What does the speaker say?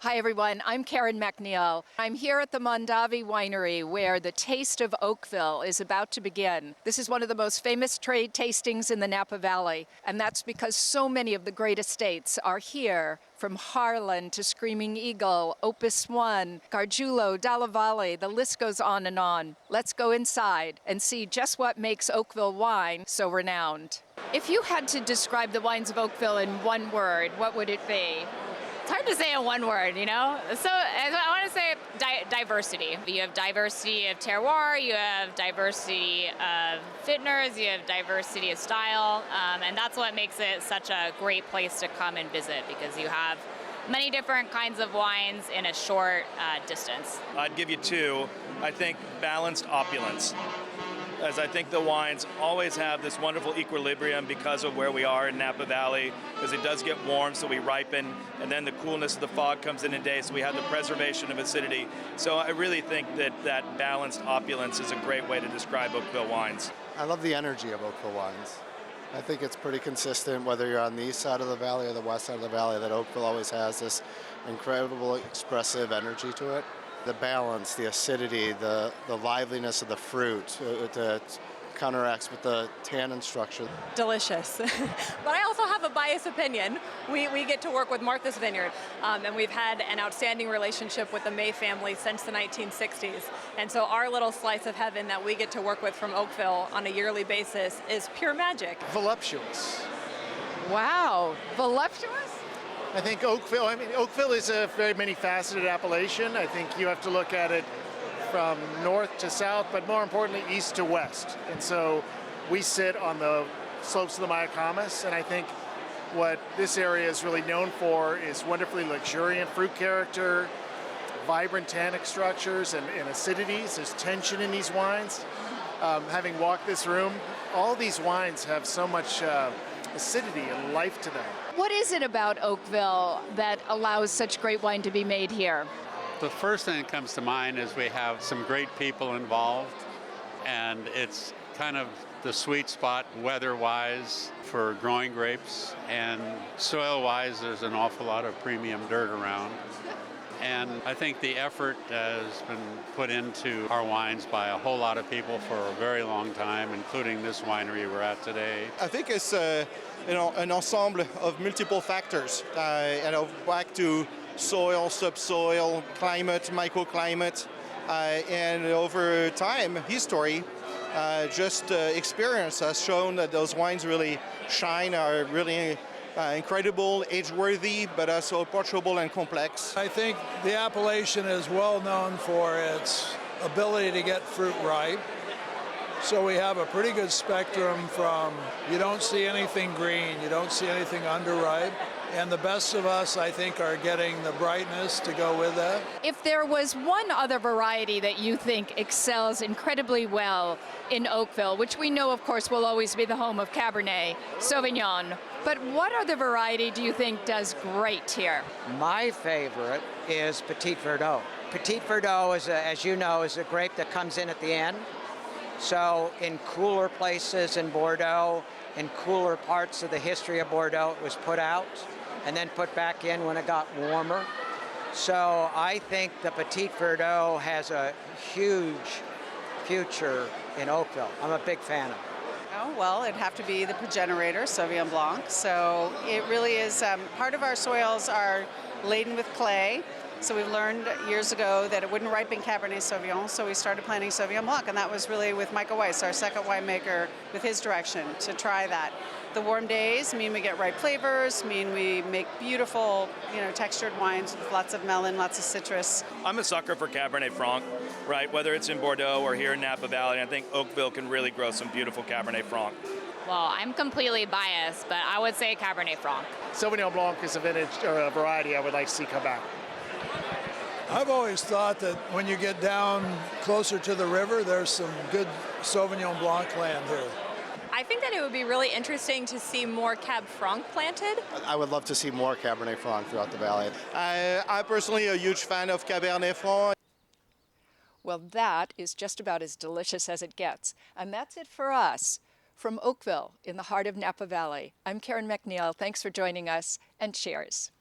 Hi everyone, I'm Karen MacNeil. I'm here at the Mondavi Winery where the Taste of Oakville is about to begin. This is one of the most famous trade tastings in the Napa Valley, and that's because so many of the great estates are here, from Harlan to Screaming Eagle, Opus One, Gargiulo, Dalla Valle, the list goes on and on. Let's go inside and see just what makes Oakville wine so renowned. If you had to describe the wines of Oakville in one word, what would it be? It's hard to say in one word, you know? So I want to say diversity. You have diversity of terroir, you have diversity of vintners, you have diversity of style, and that's what makes it such a great place to come and visit, because you have many different kinds of wines in a short distance. I'd give you two. I think balanced opulence, as I think the wines always have this wonderful equilibrium because of where we are in Napa Valley, because it does get warm, so we ripen, and then the coolness of the fog comes in day, so we have the preservation of acidity. So I really think that balanced opulence is a great way to describe Oakville wines. I love the energy of Oakville wines. I think it's pretty consistent whether you're on the east side of the valley or the west side of the valley, that Oakville always has this incredible expressive energy to it. The balance, the acidity, the liveliness of the fruit, it counteracts with the tannin structure. Delicious. But I also have a biased opinion. We get to work with Martha's Vineyard, and we've had an outstanding relationship with the May family since the 1960s. And so our little slice of heaven that we get to work with from Oakville on a yearly basis is pure magic. Voluptuous. Wow, voluptuous? I think Oakville is a very many-faceted appellation. I think you have to look at it from north to south, but more importantly, east to west. And so we sit on the slopes of the Mayacamas, and I think what this area is really known for is wonderfully luxuriant fruit character, vibrant tannic structures, and acidities. There's tension in these wines. Having walked this room, all these wines have so much acidity and life to them. What is it about Oakville that allows such great wine to be made here? The first thing that comes to mind is we have some great people involved, and it's kind of the sweet spot weather-wise for growing grapes, and soil-wise there's an awful lot of premium dirt around. And I think the effort has been put into our wines by a whole lot of people for a very long time, including this winery we're at today. I think it's an ensemble of multiple factors, back to soil, subsoil, climate, microclimate, and over time, history, experience has shown that those wines really shine, are really incredible, age-worthy, but also approachable and complex. I think the appellation is well known for its ability to get fruit ripe. So we have a pretty good spectrum from you don't see anything green, you don't see anything underripe, and the best of us, I think, are getting the brightness to go with that. If there was one other variety that you think excels incredibly well in Oakville, which we know, of course, will always be the home of Cabernet Sauvignon, but what other variety do you think does great here? My favorite is Petit Verdot. Petit Verdot, as you know, is a grape that comes in at the end. So in cooler places in Bordeaux, in cooler parts of the history of Bordeaux, it was put out and then put back in when it got warmer. So I think the Petit Verdot has a huge future in Oakville. I'm a big fan of it. Oh, well, it'd have to be the progenitor, Sauvignon Blanc. So it really is, part of our soils are laden with clay. So we learned years ago that it wouldn't ripen Cabernet Sauvignon, so we started planting Sauvignon Blanc, and that was really with Michael Weiss, our second winemaker, with his direction to try that. The warm days mean we get ripe flavors, mean we make beautiful, textured wines with lots of melon, lots of citrus. I'm a sucker for Cabernet Franc, right? Whether it's in Bordeaux or here in Napa Valley, I think Oakville can really grow some beautiful Cabernet Franc. Well, I'm completely biased, but I would say Cabernet Franc. Sauvignon Blanc is a vintage or a variety I would like to see come back. I've always thought that when you get down closer to the river, there's some good Sauvignon Blanc land here. I think that it would be really interesting to see more Cab Franc planted. I would love to see more Cabernet Franc throughout the valley. I'm personally a huge fan of Cabernet Franc. Well, that is just about as delicious as it gets. And that's it for us. From Oakville, in the heart of Napa Valley, I'm Karen MacNeil. Thanks for joining us, and cheers.